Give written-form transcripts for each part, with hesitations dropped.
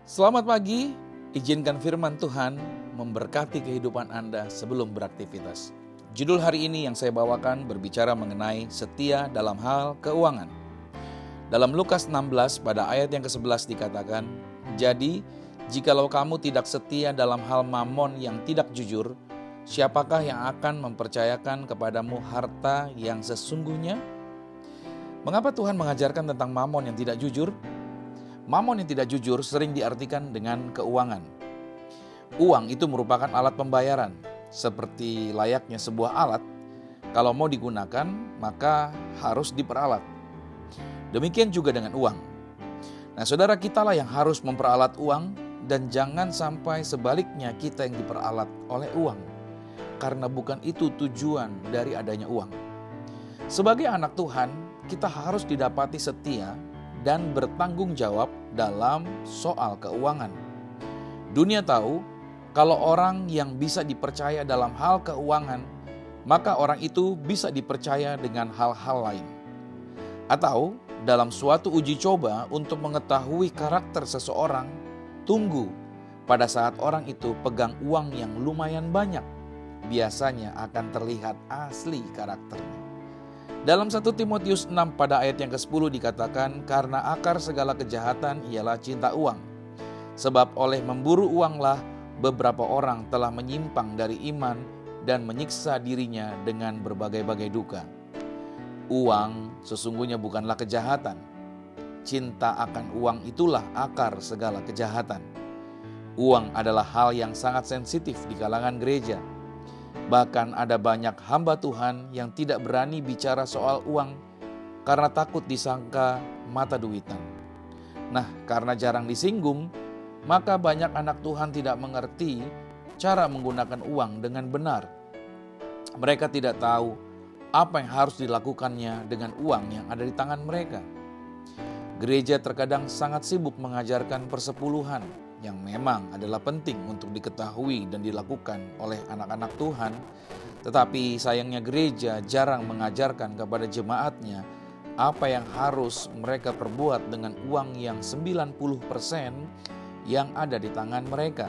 Selamat pagi, izinkan firman Tuhan memberkati kehidupan Anda sebelum beraktivitas. Judul hari ini yang saya bawakan berbicara mengenai setia dalam hal keuangan. Dalam Lukas 16 pada ayat yang ke-11 dikatakan, "Jadi, jikalau kamu tidak setia dalam hal mamon yang tidak jujur, siapakah yang akan mempercayakan kepadamu harta yang sesungguhnya?" Mengapa Tuhan mengajarkan tentang mamon yang tidak jujur? Mamon yang tidak jujur sering diartikan dengan keuangan. Uang itu merupakan alat pembayaran. Seperti layaknya sebuah alat, kalau mau digunakan maka harus diperalat. Demikian juga dengan uang. Nah, saudara, kitalah yang harus memperalat uang dan jangan sampai sebaliknya kita yang diperalat oleh uang. Karena bukan itu tujuan dari adanya uang. Sebagai anak Tuhan, kita harus didapati setia dan bertanggung jawab dalam soal keuangan. Dunia tahu kalau orang yang bisa dipercaya dalam hal keuangan, maka orang itu bisa dipercaya dengan hal-hal lain. Atau dalam suatu uji coba untuk mengetahui karakter seseorang, tunggu pada saat orang itu pegang uang yang lumayan banyak, biasanya akan terlihat asli karakternya. Dalam 1 Timotius 6 pada ayat yang ke-10 dikatakan, "Karena akar segala kejahatan ialah cinta uang. Sebab oleh memburu uanglah beberapa orang telah menyimpang dari iman dan menyiksa dirinya dengan berbagai-bagai duka." Uang sesungguhnya bukanlah kejahatan. Cinta akan uang itulah akar segala kejahatan. Uang adalah hal yang sangat sensitif di kalangan gereja. Bahkan ada banyak hamba Tuhan yang tidak berani bicara soal uang karena takut disangka mata duitan. Nah, karena jarang disinggung, maka banyak anak Tuhan tidak mengerti cara menggunakan uang dengan benar. Mereka tidak tahu apa yang harus dilakukannya dengan uang yang ada di tangan mereka. Gereja terkadang sangat sibuk mengajarkan persepuluhan yang memang adalah penting untuk diketahui dan dilakukan oleh anak-anak Tuhan. Tetapi sayangnya gereja jarang mengajarkan kepada jemaatnya apa yang harus mereka perbuat dengan uang yang 90% yang ada di tangan mereka.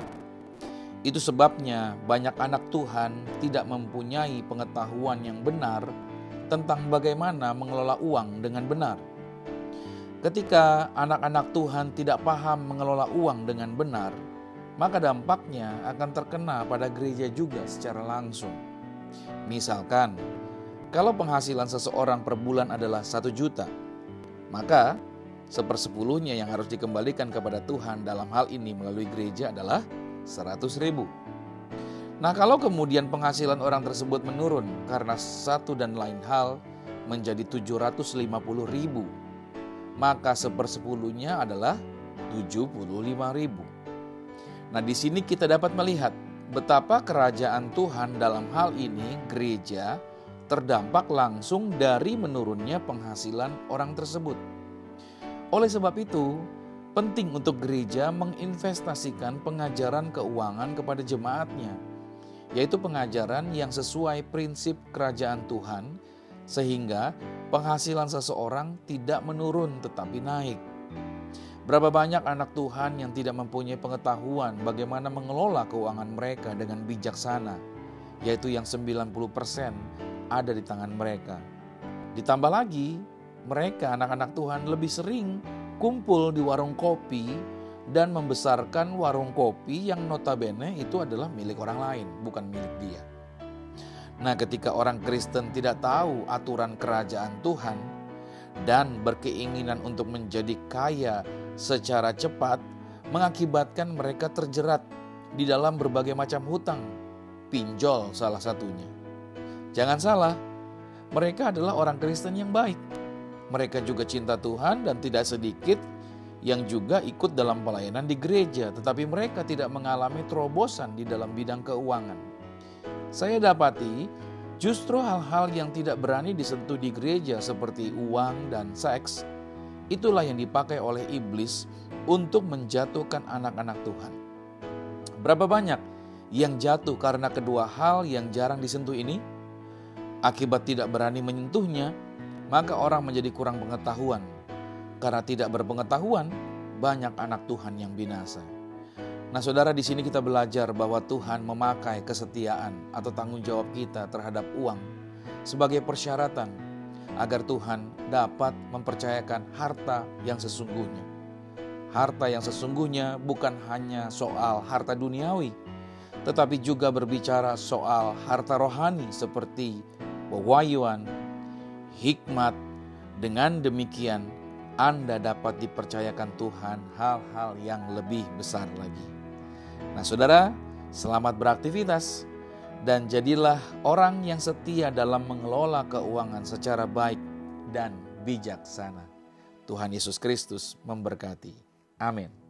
Itu sebabnya banyak anak Tuhan tidak mempunyai pengetahuan yang benar tentang bagaimana mengelola uang dengan benar. Ketika anak-anak Tuhan tidak paham mengelola uang dengan benar, maka dampaknya akan terkena pada gereja juga secara langsung. Misalkan, kalau penghasilan seseorang per bulan adalah 1 juta, maka 1/10 yang harus dikembalikan kepada Tuhan dalam hal ini melalui gereja adalah 100.000. Nah, kalau kemudian penghasilan orang tersebut menurun karena satu dan lain hal menjadi 750.000, maka 1/10 adalah 75.000. Nah, di sini kita dapat melihat betapa kerajaan Tuhan dalam hal ini gereja terdampak langsung dari menurunnya penghasilan orang tersebut. Oleh sebab itu, penting untuk gereja menginvestasikan pengajaran keuangan kepada jemaatnya, yaitu pengajaran yang sesuai prinsip kerajaan Tuhan, sehingga penghasilan seseorang tidak menurun tetapi naik. Berapa banyak anak Tuhan yang tidak mempunyai pengetahuan bagaimana mengelola keuangan mereka dengan bijaksana, yaitu yang 90% ada di tangan mereka. Ditambah lagi, mereka anak-anak Tuhan lebih sering kumpul di warung kopi dan membesarkan warung kopi yang notabene itu adalah milik orang lain, bukan milik dia. Nah, ketika orang Kristen tidak tahu aturan kerajaan Tuhan dan berkeinginan untuk menjadi kaya secara cepat, mengakibatkan mereka terjerat di dalam berbagai macam hutang, pinjol salah satunya. Jangan salah, mereka adalah orang Kristen yang baik. Mereka juga cinta Tuhan dan tidak sedikit yang juga ikut dalam pelayanan di gereja, tetapi mereka tidak mengalami terobosan di dalam bidang keuangan. Saya dapati justru hal-hal yang tidak berani disentuh di gereja seperti uang dan seks, itulah yang dipakai oleh iblis untuk menjatuhkan anak-anak Tuhan. Berapa banyak yang jatuh karena kedua hal yang jarang disentuh ini? Akibat tidak berani menyentuhnya, maka orang menjadi kurang pengetahuan. Karena tidak berpengetahuan, banyak anak Tuhan yang binasa. Nah saudara, di sini kita belajar bahwa Tuhan memakai kesetiaan atau tanggung jawab kita terhadap uang sebagai persyaratan agar Tuhan dapat mempercayakan harta yang sesungguhnya. Harta yang sesungguhnya bukan hanya soal harta duniawi, tetapi juga berbicara soal harta rohani seperti pewahyuan, hikmat. Dengan demikian Anda dapat dipercayakan Tuhan hal-hal yang lebih besar lagi. Nah saudara, selamat beraktivitas dan jadilah orang yang setia dalam mengelola keuangan secara baik dan bijaksana. Tuhan Yesus Kristus memberkati. Amin.